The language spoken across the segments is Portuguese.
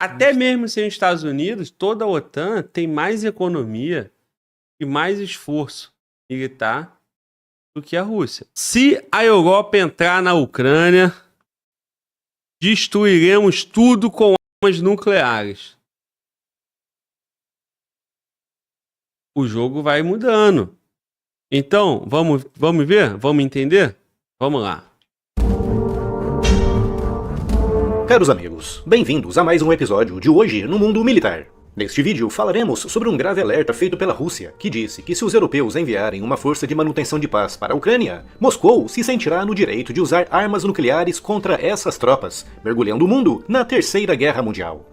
Até mesmo sem os Estados Unidos, toda a OTAN tem mais economia e mais esforço militar do que a Rússia. Se a Europa entrar na Ucrânia, destruiremos tudo com armas nucleares. O jogo vai mudando. Então, vamos ver? Vamos entender? Vamos lá. Caros amigos, bem-vindos a mais um episódio de Hoje no Mundo Militar. Neste vídeo falaremos sobre um grave alerta feito pela Rússia, que disse que se os europeus enviarem uma força de manutenção de paz para a Ucrânia, Moscou se sentirá no direito de usar armas nucleares contra essas tropas, mergulhando o mundo na Terceira Guerra Mundial.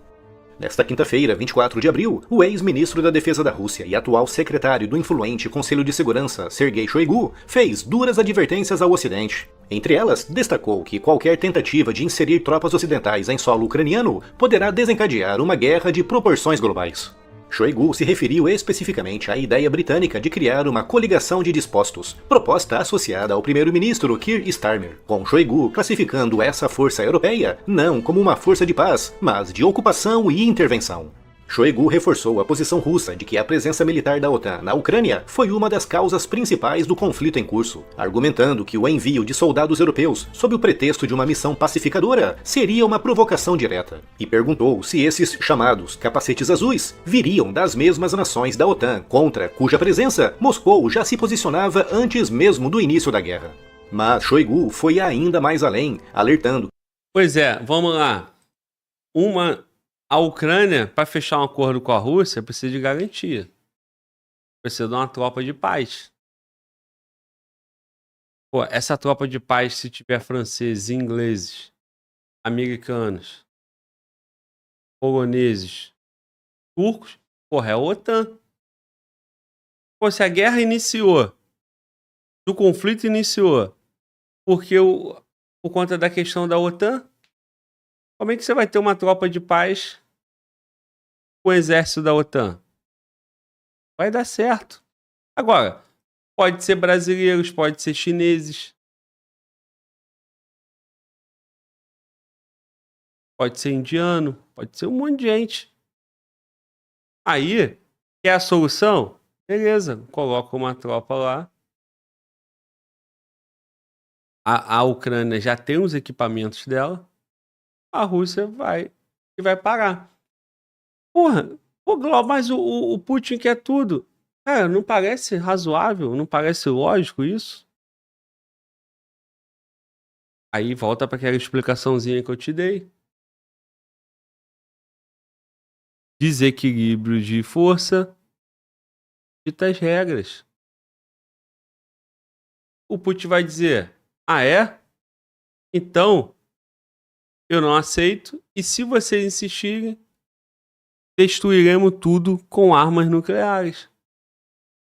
Nesta quinta-feira, 24 de abril, o ex-ministro da Defesa da Rússia e atual secretário do influente Conselho de Segurança, Sergei Shoigu, fez duras advertências ao Ocidente. Entre elas, destacou que qualquer tentativa de inserir tropas ocidentais em solo ucraniano poderá desencadear uma guerra de proporções globais. Shoigu se referiu especificamente à ideia britânica de criar uma coligação de dispostos, proposta associada ao primeiro-ministro Keir Starmer, com Shoigu classificando essa força europeia não como uma força de paz, mas de ocupação e intervenção. Shoigu reforçou a posição russa de que a presença militar da OTAN na Ucrânia foi uma das causas principais do conflito em curso, argumentando que o envio de soldados europeus, sob o pretexto de uma missão pacificadora, seria uma provocação direta, e perguntou se esses chamados capacetes azuis viriam das mesmas nações da OTAN, contra cuja presença Moscou já se posicionava antes mesmo do início da guerra. Mas Shoigu foi ainda mais além, alertando. Pois é, vamos lá. A Ucrânia, para fechar um acordo com a Rússia, precisa de garantia. Precisa de uma tropa de paz. Pô, essa tropa de paz, se tiver franceses, ingleses, americanos, poloneses, turcos, porra, é a OTAN. Pô, se a guerra iniciou, se o conflito iniciou, porque por conta da questão da OTAN, como é que você vai ter uma tropa de paz com o exército da OTAN? Vai dar certo. Agora, pode ser brasileiros, pode ser chineses, pode ser indiano, pode ser um monte de gente. Aí, quer a solução? Beleza, coloca uma tropa lá. A Ucrânia já tem os equipamentos dela. A Rússia vai parar. Porra, Glauber, mas o Putin quer tudo. Cara, não parece razoável? Não parece lógico isso? Aí volta para aquela explicaçãozinha que eu te dei. Desequilíbrio de força, dita as regras. O Putin vai dizer, é? Então, eu não aceito, e se vocês insistirem, destruiremos tudo com armas nucleares.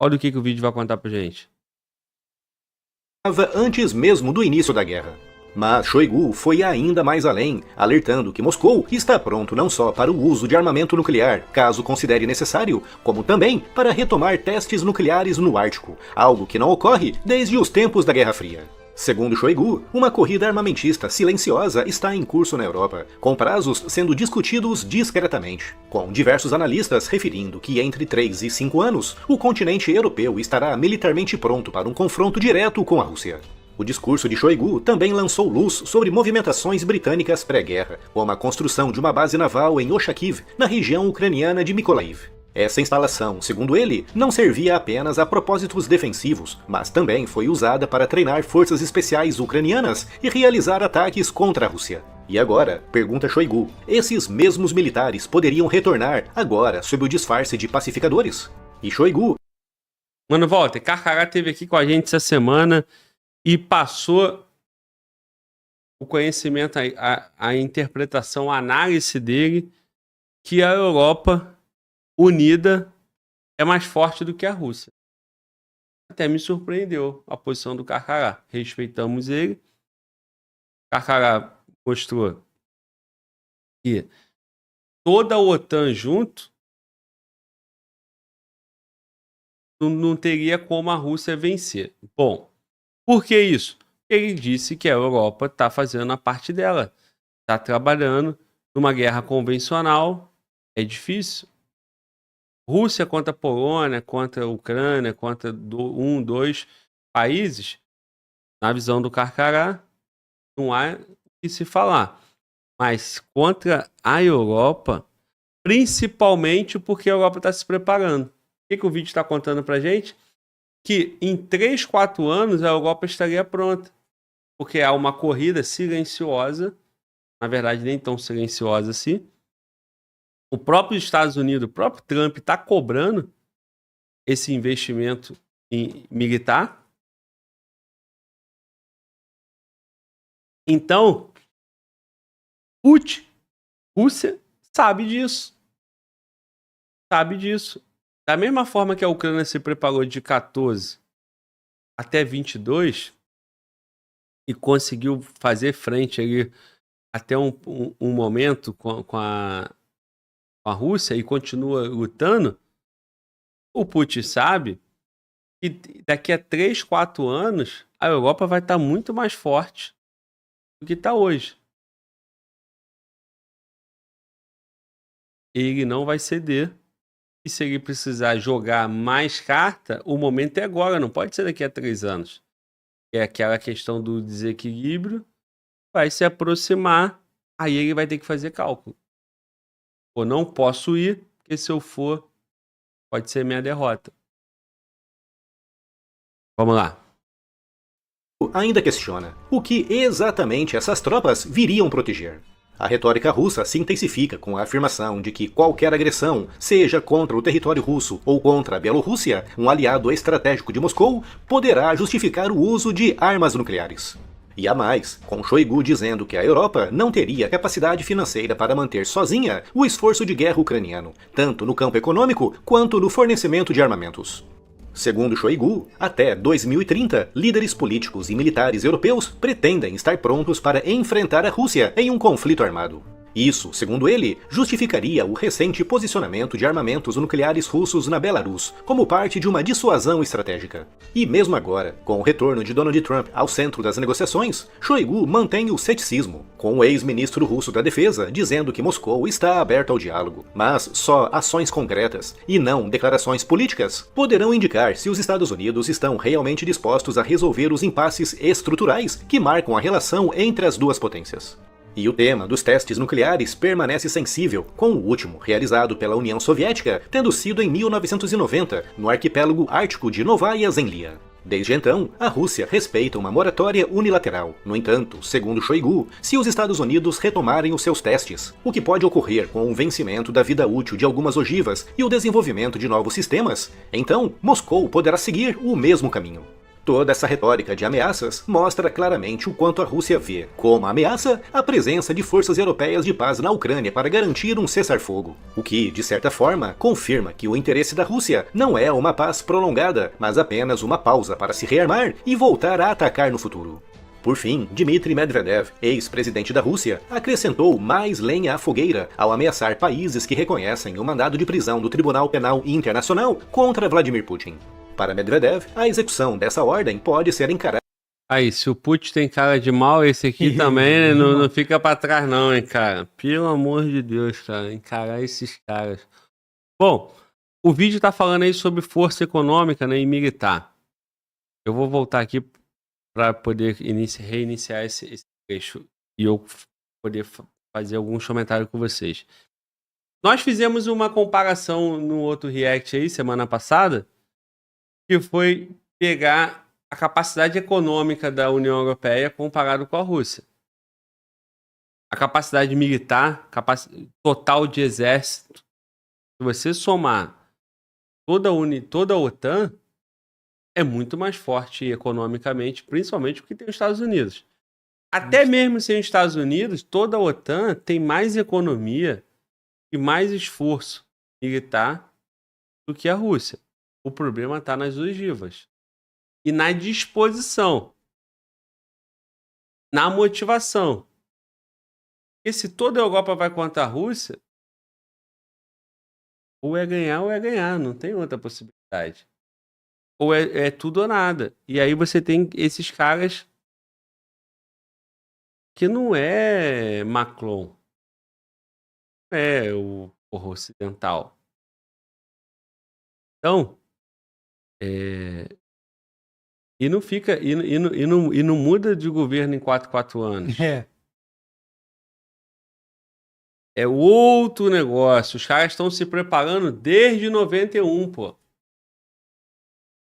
Olha o que o vídeo vai contar pra gente. Antes mesmo do início da guerra. Mas Shoigu foi ainda mais além, alertando que Moscou está pronto não só para o uso de armamento nuclear, caso considere necessário, como também para retomar testes nucleares no Ártico, algo que não ocorre desde os tempos da Guerra Fria. Segundo Shoigu, uma corrida armamentista silenciosa está em curso na Europa, com prazos sendo discutidos discretamente, com diversos analistas referindo que entre 3 e 5 anos, o continente europeu estará militarmente pronto para um confronto direto com a Rússia. O discurso de Shoigu também lançou luz sobre movimentações britânicas pré-guerra, como a construção de uma base naval em Ochakiv, na região ucraniana de Mykolaiv. Essa instalação, segundo ele, não servia apenas a propósitos defensivos, mas também foi usada para treinar forças especiais ucranianas e realizar ataques contra a Rússia. E agora, pergunta Shoigu, esses mesmos militares poderiam retornar agora sob o disfarce de pacificadores? E Shoigu... Mano, Walter, Carcará esteve aqui com a gente essa semana e passou o conhecimento, a interpretação, a análise dele, que a Europa unida é mais forte do que a Rússia. Até me surpreendeu a posição do Carcará. Respeitamos ele. Carcará mostrou que toda a OTAN junto não teria como a Rússia vencer. Bom, por que isso? Ele disse que a Europa está fazendo a parte dela. Está trabalhando numa guerra convencional é difícil. Rússia contra Polônia, contra Ucrânia, contra dois países, na visão do Carcará, não há o que se falar. Mas contra a Europa, principalmente porque a Europa está se preparando. O que o vídeo está contando para gente? Que em 3, 4 anos a Europa estaria pronta. Porque há uma corrida silenciosa, na verdade nem tão silenciosa assim. O próprio Estados Unidos, o próprio Trump está cobrando esse investimento militar. Então, Putin, Rússia, sabe disso. Sabe disso. Da mesma forma que a Ucrânia se preparou de 14 até 22 e conseguiu fazer frente ali até um momento com a Rússia e continua lutando, o Putin sabe que daqui a 3, 4 anos a Europa vai estar muito mais forte do que está hoje. Ele não vai ceder. E se ele precisar jogar mais carta, o momento é agora, não pode ser daqui a 3 anos. É aquela questão do desequilíbrio, vai se aproximar, aí ele vai ter que fazer cálculo. Ou não posso ir, porque se eu for, pode ser minha derrota. Vamos lá. Ainda questiona o que exatamente essas tropas viriam proteger. A retórica russa se intensifica com a afirmação de que qualquer agressão, seja contra o território russo ou contra a Bielorrússia, um aliado estratégico de Moscou, poderá justificar o uso de armas nucleares. E há mais, com Shoigu dizendo que a Europa não teria capacidade financeira para manter sozinha o esforço de guerra ucraniano, tanto no campo econômico quanto no fornecimento de armamentos. Segundo Shoigu, até 2030, líderes políticos e militares europeus pretendem estar prontos para enfrentar a Rússia em um conflito armado. Isso, segundo ele, justificaria o recente posicionamento de armamentos nucleares russos na Belarus, como parte de uma dissuasão estratégica. E mesmo agora, com o retorno de Donald Trump ao centro das negociações, Shoigu mantém o ceticismo, com o ex-ministro russo da Defesa dizendo que Moscou está aberto ao diálogo, mas só ações concretas, e não declarações políticas, poderão indicar se os Estados Unidos estão realmente dispostos a resolver os impasses estruturais que marcam a relação entre as duas potências. E o tema dos testes nucleares permanece sensível, com o último realizado pela União Soviética tendo sido em 1990, no arquipélago ártico de Novaya Zemlya. Desde então, a Rússia respeita uma moratória unilateral. No entanto, segundo Shoigu, se os Estados Unidos retomarem os seus testes, o que pode ocorrer com o vencimento da vida útil de algumas ogivas e o desenvolvimento de novos sistemas, então Moscou poderá seguir o mesmo caminho. Toda essa retórica de ameaças mostra claramente o quanto a Rússia vê como ameaça a presença de forças europeias de paz na Ucrânia para garantir um cessar-fogo, o que, de certa forma, confirma que o interesse da Rússia não é uma paz prolongada, mas apenas uma pausa para se rearmar e voltar a atacar no futuro. Por fim, Dmitry Medvedev, ex-presidente da Rússia, acrescentou mais lenha à fogueira ao ameaçar países que reconhecem o mandado de prisão do Tribunal Penal Internacional contra Vladimir Putin. Para Medvedev, a execução dessa ordem pode ser encarada... Aí, se o Putin tem cara de mal, esse aqui também não fica pra trás não, hein, cara. Pelo amor de Deus, cara. Encarar esses caras. Bom, o vídeo tá falando aí sobre força econômica, né, e militar. Eu vou voltar aqui para poder reiniciar esse trecho e eu poder fazer alguns comentários com vocês. Nós fizemos uma comparação no outro react aí, semana passada, que foi pegar a capacidade econômica da União Europeia comparado com a Rússia. A capacidade militar, total de exército, se você somar toda a OTAN, é muito mais forte economicamente, principalmente porque tem os Estados Unidos. Até mesmo sem os Estados Unidos, toda a OTAN tem mais economia e mais esforço militar do que a Rússia. O problema está nas ogivas. E na disposição. Na motivação. Porque se toda a Europa vai contra a Rússia, ou é ganhar, não tem outra possibilidade. Ou é tudo ou nada. E aí você tem esses caras que não é Macron. é o porra ocidental. Então, e não fica e não muda de governo em 4 anos. É outro negócio. Os caras estão se preparando desde 91, pô.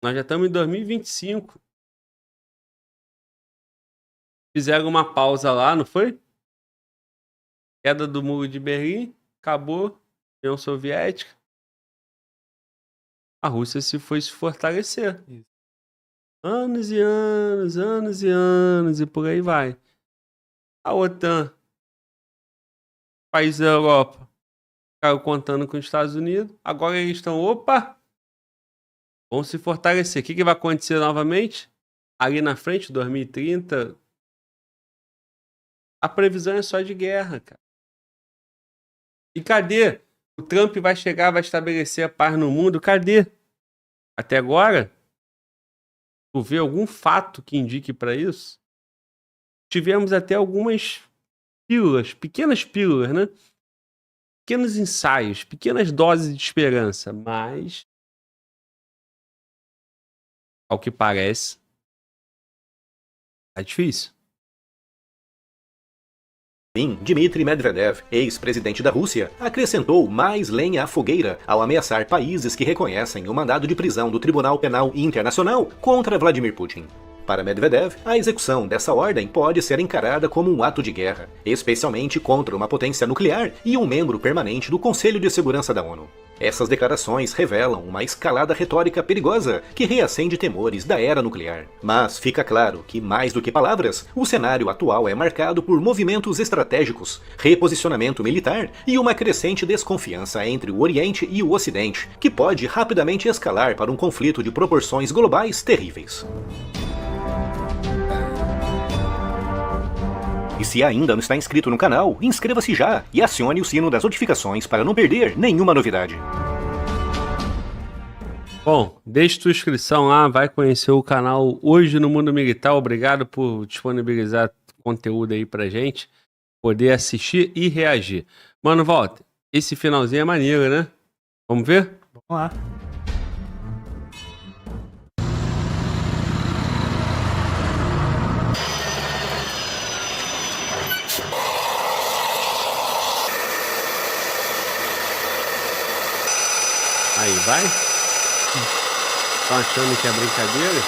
Nós já estamos em 2025. Fizeram uma pausa lá, não foi? Queda do Muro de Berlim, acabou. União Soviética. A Rússia se fortalecer. Isso. Anos e anos, anos e anos, e por aí vai. A OTAN, países da Europa, ficaram contando com os Estados Unidos. Agora eles estão, opa, vão se fortalecer. O que vai acontecer novamente? Ali na frente, 2030, a previsão é só de guerra, cara. E cadê? O Trump vai chegar, vai estabelecer a paz no mundo. Cadê? Até agora, tu vê algum fato que indique para isso? Tivemos até algumas pílulas, pequenas pílulas, né? Pequenos ensaios, pequenas doses de esperança, mas, ao que parece, tá difícil. Dmitry Medvedev, ex-presidente da Rússia, acrescentou mais lenha à fogueira ao ameaçar países que reconhecem o mandado de prisão do Tribunal Penal Internacional contra Vladimir Putin. Para Medvedev, a execução dessa ordem pode ser encarada como um ato de guerra, especialmente contra uma potência nuclear e um membro permanente do Conselho de Segurança da ONU. Essas declarações revelam uma escalada retórica perigosa que reacende temores da era nuclear. Mas fica claro que, mais do que palavras, o cenário atual é marcado por movimentos estratégicos, reposicionamento militar e uma crescente desconfiança entre o Oriente e o Ocidente, que pode rapidamente escalar para um conflito de proporções globais terríveis. E se ainda não está inscrito no canal, inscreva-se já e acione o sino das notificações para não perder nenhuma novidade. Bom, deixe sua inscrição lá, vai conhecer o canal Hoje no Mundo Militar. Obrigado por disponibilizar conteúdo aí pra gente poder assistir e reagir. Mano, Walter, esse finalzinho é maneiro, né? Vamos ver? Vamos lá. Aí, vai? Estão achando que é brincadeira?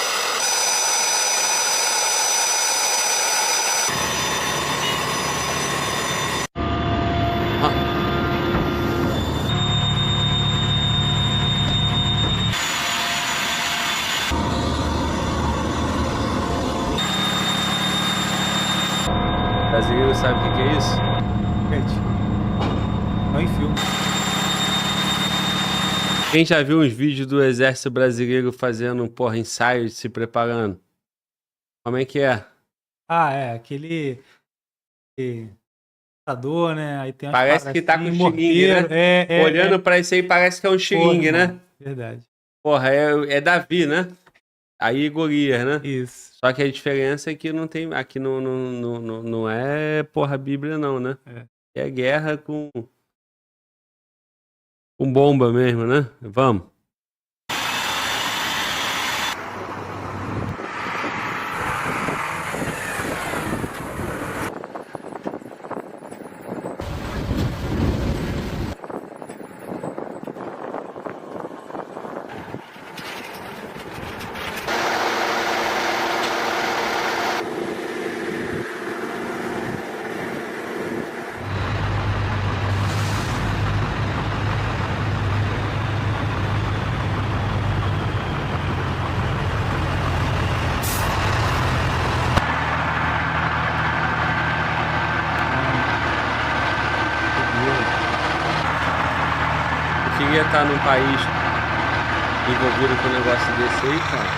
O brasileiro sabe o que é isso? Gente, não em filme. Quem já viu uns vídeos do exército brasileiro fazendo, porra, ensaios, se preparando? Como é que é? Ah, é, aquele lutador, né? Aí tem umas Parece que tá com xilingue, né? Olhando pra isso aí, parece que é um xilingue, né? Verdade. Porra, é Davi, né? Aí Golias, né? Isso. Só que a diferença é que não tem. Aqui não é porra Bíblia, não, né? É guerra com bomba mesmo, né? Vamos. Estar num país envolvido com um negócio desse aí, cara.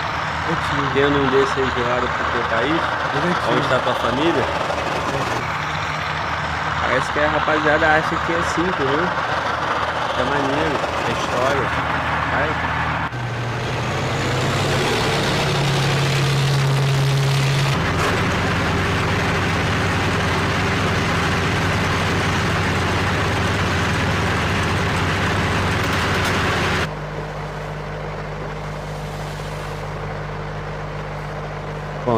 Tendo um desse aí gelado pro teu país, onde está tua família. Parece que a rapaziada acha que é assim, entendeu? É maneiro, é história. Vai.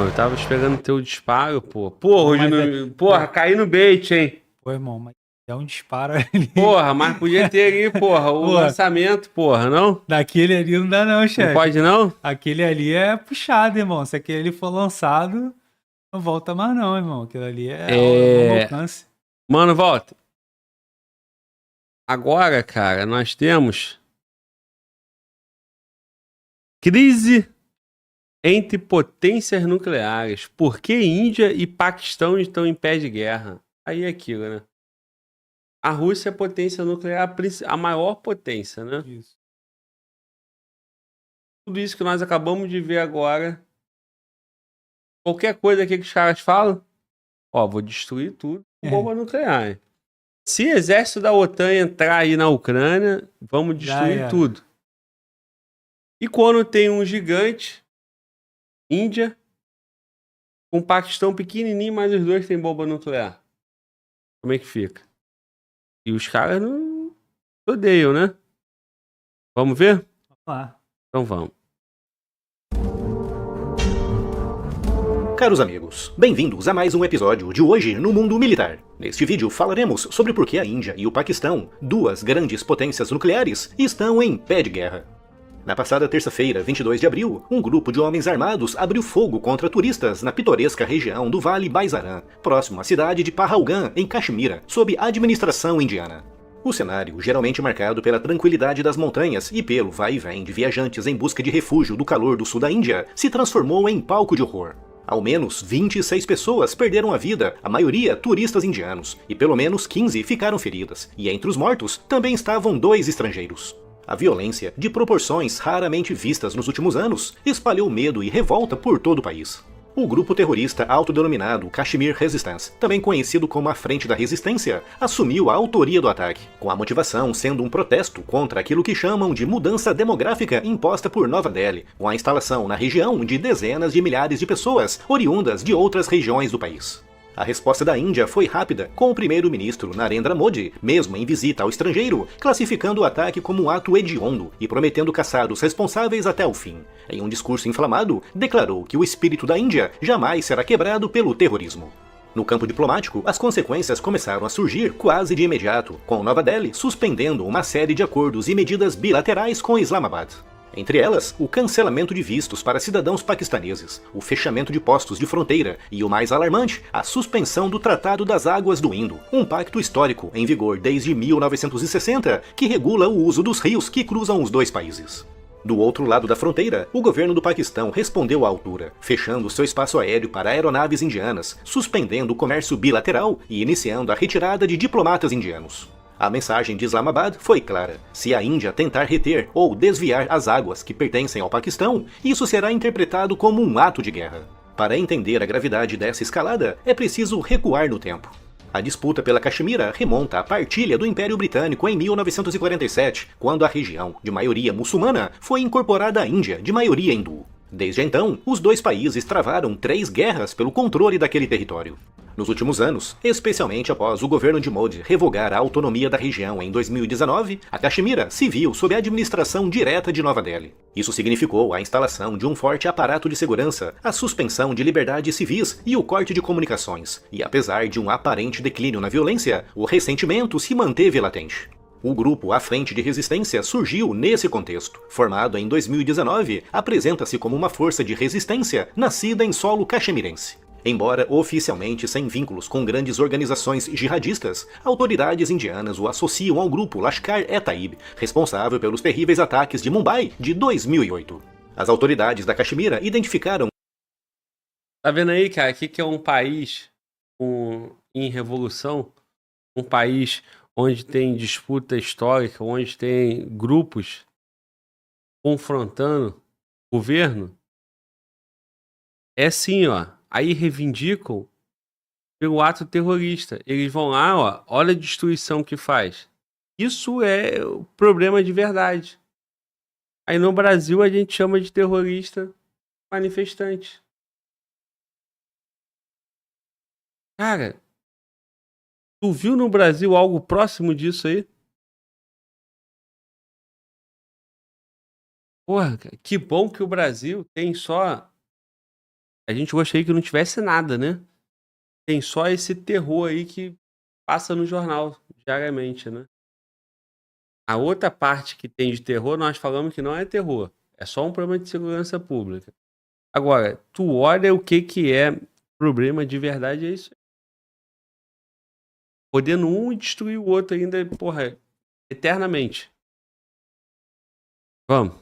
Irmão, eu tava esperando teu disparo, pô. Porra, hoje Mas porra, caí no bait, hein? Pô, irmão, mas é um disparo ali. Porra, mas podia ter aí, porra, o Porra. lançamento, porra, não? Daquele ali não dá não, Não chefe. pode, não? Aquele ali é puxado, irmão. Se aquele ali for lançado, não volta mais não, irmão. Aquilo ali é ao alcance. Mano, volta. Agora, cara, nós temos crise entre potências nucleares. Por que Índia e Paquistão estão em pé de guerra? Aí é aquilo, né? A Rússia é a potência nuclear, a maior potência, né? Isso. Tudo isso que nós acabamos de ver agora. Qualquer coisa aqui que os caras falam, ó, vou destruir tudo com bomba nuclear. Se o exército da OTAN entrar aí na Ucrânia, vamos destruir tudo. E quando tem um gigante, Índia, com Paquistão pequenininho, mas os dois têm bomba nuclear. Como é que fica? E os caras não odeiam, né? Vamos ver? Vamos lá. Então vamos. Caros amigos, bem-vindos a mais um episódio de Hoje no Mundo Militar. Neste vídeo falaremos sobre por que a Índia e o Paquistão, duas grandes potências nucleares, estão em pé de guerra. Na passada terça-feira, 22 de abril, um grupo de homens armados abriu fogo contra turistas na pitoresca região do Vale Baisaran, próximo à cidade de Pahalgam, em Caxemira, sob administração indiana. O cenário, geralmente marcado pela tranquilidade das montanhas e pelo vai e vem de viajantes em busca de refúgio do calor do sul da Índia, se transformou em palco de horror. Ao menos 26 pessoas perderam a vida, a maioria turistas indianos, e pelo menos 15 ficaram feridas, e entre os mortos também estavam 2 estrangeiros. A violência, de proporções raramente vistas nos últimos anos, espalhou medo e revolta por todo o país. O grupo terrorista autodenominado Kashmir Resistance, também conhecido como a Frente da Resistência, assumiu a autoria do ataque, com a motivação sendo um protesto contra aquilo que chamam de mudança demográfica imposta por Nova Delhi, com a instalação na região de dezenas de milhares de pessoas oriundas de outras regiões do país. A resposta da Índia foi rápida, com o primeiro-ministro Narendra Modi, mesmo em visita ao estrangeiro, classificando o ataque como um ato hediondo e prometendo caçar os responsáveis até o fim. Em um discurso inflamado, declarou que o espírito da Índia jamais será quebrado pelo terrorismo. No campo diplomático, as consequências começaram a surgir quase de imediato, com Nova Delhi suspendendo uma série de acordos e medidas bilaterais com Islamabad. Entre elas, o cancelamento de vistos para cidadãos paquistaneses, o fechamento de postos de fronteira e, o mais alarmante, a suspensão do Tratado das Águas do Indo, um pacto histórico em vigor desde 1960 que regula o uso dos rios que cruzam os dois países. Do outro lado da fronteira, o governo do Paquistão respondeu à altura, fechando seu espaço aéreo para aeronaves indianas, suspendendo o comércio bilateral e iniciando a retirada de diplomatas indianos. A mensagem de Islamabad foi clara: se a Índia tentar reter ou desviar as águas que pertencem ao Paquistão, isso será interpretado como um ato de guerra. Para entender a gravidade dessa escalada, é preciso recuar no tempo. A disputa pela Caxemira remonta à partilha do Império Britânico em 1947, quando a região, de maioria muçulmana, foi incorporada à Índia, de maioria hindu. Desde então, os dois países travaram 3 guerras pelo controle daquele território. Nos últimos anos, especialmente após o governo de Modi revogar a autonomia da região em 2019, a Caxemira se viu sob a administração direta de Nova Delhi. Isso significou a instalação de um forte aparato de segurança, a suspensão de liberdades civis e o corte de comunicações. E apesar de um aparente declínio na violência, o ressentimento se manteve latente. O grupo A Frente de Resistência surgiu nesse contexto. Formado em 2019, apresenta-se como uma força de resistência nascida em solo caxemirense. Embora oficialmente sem vínculos com grandes organizações jihadistas, autoridades indianas o associam ao grupo Lashkar-e-Taiba, responsável pelos terríveis ataques de Mumbai de 2008. As autoridades da Caxemira identificaram... Tá vendo aí, cara, aqui que é um país em revolução, um país onde tem disputa histórica, onde tem grupos confrontando o governo. É assim, ó. Aí reivindicam pelo ato terrorista. Eles vão lá, ó, olha a destruição que faz. Isso é o problema de verdade. Aí no Brasil a gente chama de terrorista manifestante. Cara, tu viu no Brasil algo próximo disso aí? Porra, cara, que bom que o Brasil tem só A gente gostaria que não tivesse nada, né? Tem só esse terror aí que passa no jornal diariamente, né? A outra parte que tem de terror, nós falamos que não é terror. É só um problema de segurança pública. Agora, tu olha o que é problema de verdade, é isso aí. Podendo um destruir o outro ainda, porra, eternamente. Vamos.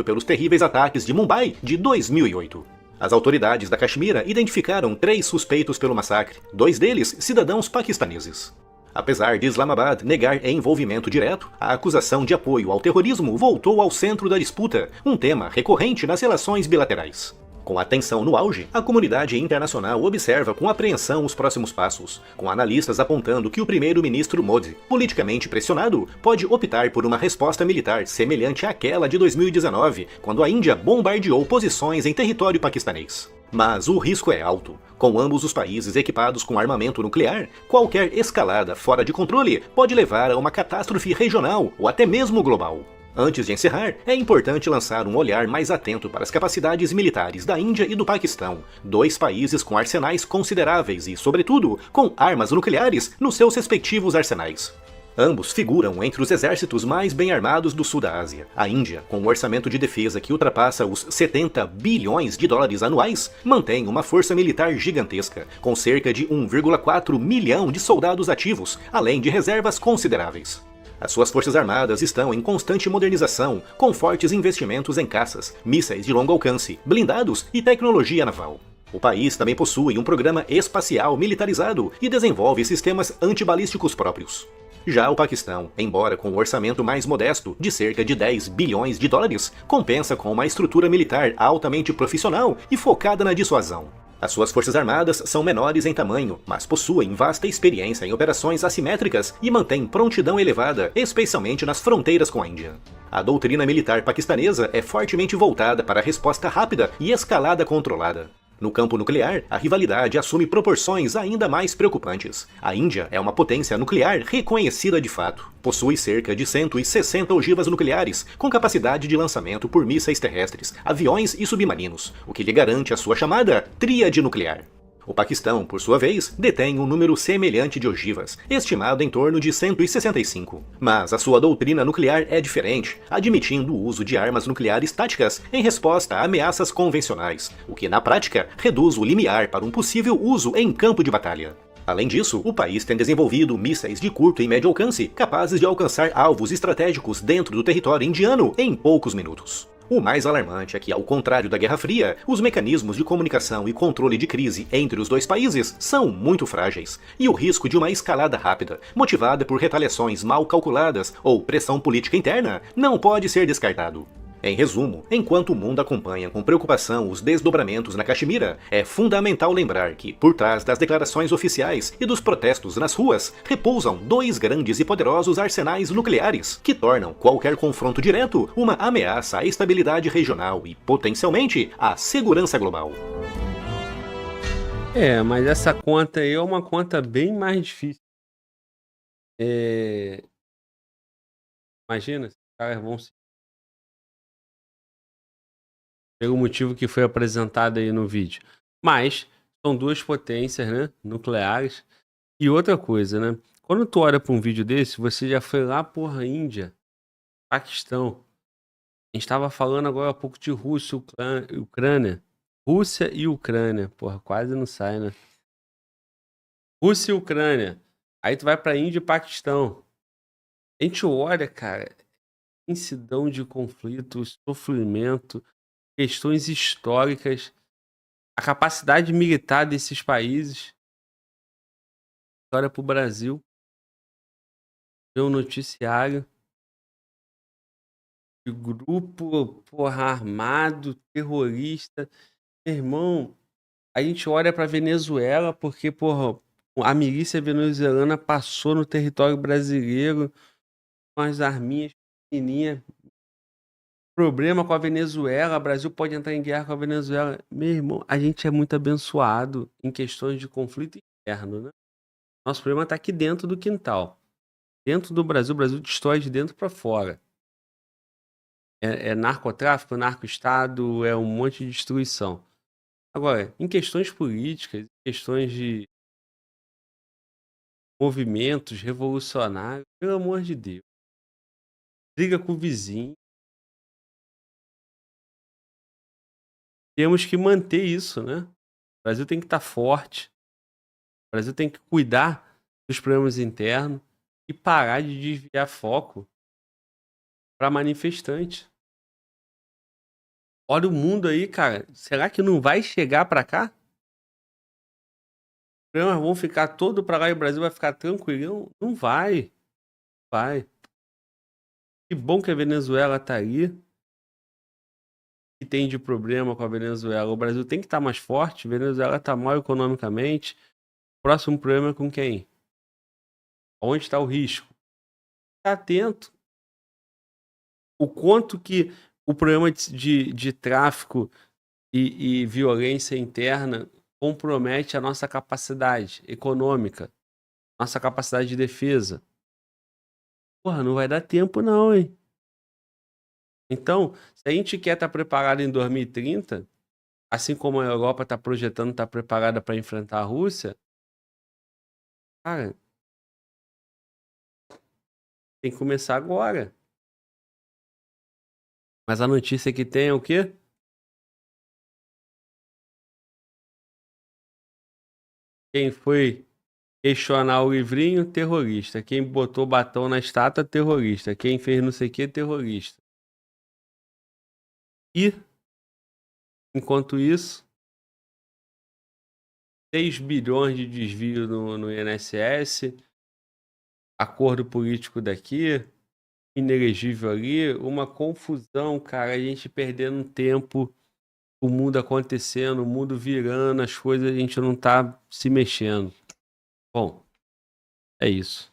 Pelos terríveis ataques de Mumbai de 2008. As autoridades da Caxemira identificaram 3 suspeitos pelo massacre, 2 deles cidadãos paquistaneses. Apesar de Islamabad negar envolvimento direto, a acusação de apoio ao terrorismo voltou ao centro da disputa, um tema recorrente nas relações bilaterais. Com a tensão no auge, a comunidade internacional observa com apreensão os próximos passos, com analistas apontando que o primeiro-ministro Modi, politicamente pressionado, pode optar por uma resposta militar semelhante àquela de 2019, quando a Índia bombardeou posições em território paquistanês. Mas o risco é alto. Com ambos os países equipados com armamento nuclear, qualquer escalada fora de controle pode levar a uma catástrofe regional ou até mesmo global. Antes de encerrar, é importante lançar um olhar mais atento para as capacidades militares da Índia e do Paquistão, 2 países com arsenais consideráveis e, sobretudo, com armas nucleares nos seus respectivos arsenais. Ambos figuram entre os exércitos mais bem armados do sul da Ásia. A Índia, com um orçamento de defesa que ultrapassa os 70 bilhões de dólares anuais, mantém uma força militar gigantesca, com cerca de 1,4 milhão de soldados ativos, além de reservas consideráveis. As suas forças armadas estão em constante modernização, com fortes investimentos em caças, mísseis de longo alcance, blindados e tecnologia naval. O país também possui um programa espacial militarizado e desenvolve sistemas antibalísticos próprios. Já o Paquistão, embora com um orçamento mais modesto, de cerca de 10 bilhões de dólares, compensa com uma estrutura militar altamente profissional e focada na dissuasão. As suas forças armadas são menores em tamanho, mas possuem vasta experiência em operações assimétricas e mantêm prontidão elevada, especialmente nas fronteiras com a Índia. A doutrina militar paquistanesa é fortemente voltada para a resposta rápida e escalada controlada. No campo nuclear, a rivalidade assume proporções ainda mais preocupantes. A Índia é uma potência nuclear reconhecida de fato. Possui cerca de 160 ogivas nucleares, com capacidade de lançamento por mísseis terrestres, aviões e submarinos, o que lhe garante a sua chamada tríade nuclear. O Paquistão, por sua vez, detém um número semelhante de ogivas, estimado em torno de 165. Mas a sua doutrina nuclear é diferente, admitindo o uso de armas nucleares táticas em resposta a ameaças convencionais, o que na prática reduz o limiar para um possível uso em campo de batalha. Além disso, o país tem desenvolvido mísseis de curto e médio alcance, capazes de alcançar alvos estratégicos dentro do território indiano em poucos minutos. O mais alarmante é que, ao contrário da Guerra Fria, os mecanismos de comunicação e controle de crise entre os 2 países são muito frágeis, e o risco de uma escalada rápida, motivada por retaliações mal calculadas ou pressão política interna, não pode ser descartado. Em resumo, enquanto o mundo acompanha com preocupação os desdobramentos na Caxemira, é fundamental lembrar que, por trás das declarações oficiais e dos protestos nas ruas, repousam 2 grandes e poderosos arsenais nucleares, que tornam qualquer confronto direto uma ameaça à estabilidade regional e, potencialmente, à segurança global. Mas essa conta aí é uma conta bem mais difícil. Imagina, os caras vão se... pelo motivo que foi apresentado aí no vídeo. Mas são 2 potências, né, nucleares. E outra coisa, né? Quando tu olha para um vídeo desse, você já foi lá, porra, Índia, Paquistão. A gente estava falando agora há pouco de Rússia e Ucrânia. Rússia e Ucrânia. Porra, quase não sai, né? Rússia e Ucrânia. Aí tu vai para Índia e Paquistão. A gente olha, cara, imensidão de conflitos, sofrimento, questões históricas, a capacidade militar desses países. Olha para o Brasil, vê um noticiário de grupo, porra, armado, terrorista. Meu irmão, a gente olha para Venezuela porque, porra, a milícia venezuelana passou no território brasileiro com as arminhas pequenininhas. Problema com a Venezuela, o Brasil pode entrar em guerra com a Venezuela. Meu irmão, a gente é muito abençoado em questões de conflito interno, né? Nosso problema está aqui dentro do quintal. Dentro do Brasil, o Brasil destrói de dentro para fora. É narcotráfico, narco-estado, é um monte de destruição. Agora, em questões políticas, em questões de movimentos revolucionários, pelo amor de Deus, briga com o vizinho. Temos que manter isso, né? O Brasil tem que estar forte. O Brasil tem que cuidar dos problemas internos e parar de desviar foco para manifestante. Olha o mundo aí, cara. Será que não vai chegar para cá? Os problemas vão ficar todo para lá e o Brasil vai ficar tranquilo? Não vai. Vai. Que bom que a Venezuela tá aí. Que tem de problema com a Venezuela? O Brasil tem que estar mais forte. A Venezuela está mal economicamente. Próximo problema é com quem? Onde está o risco? Está atento. O quanto que o problema de tráfico e violência interna compromete a nossa capacidade econômica, nossa capacidade de defesa. Porra, não vai dar tempo não, hein? Então, se a gente quer estar preparado em 2030, assim como a Europa está projetando estar preparada para enfrentar a Rússia, cara, tem que começar agora. Mas a notícia que tem é o quê? Quem foi questionar o livrinho, terrorista. Quem botou batom na estátua, terrorista. Quem fez não sei o que, terrorista. E, enquanto isso, 6 bilhões de desvio no INSS, acordo político daqui, inelegível ali, uma confusão, cara, a gente perdendo tempo, o mundo acontecendo, o mundo virando, as coisas, a gente não tá se mexendo. Bom, é isso.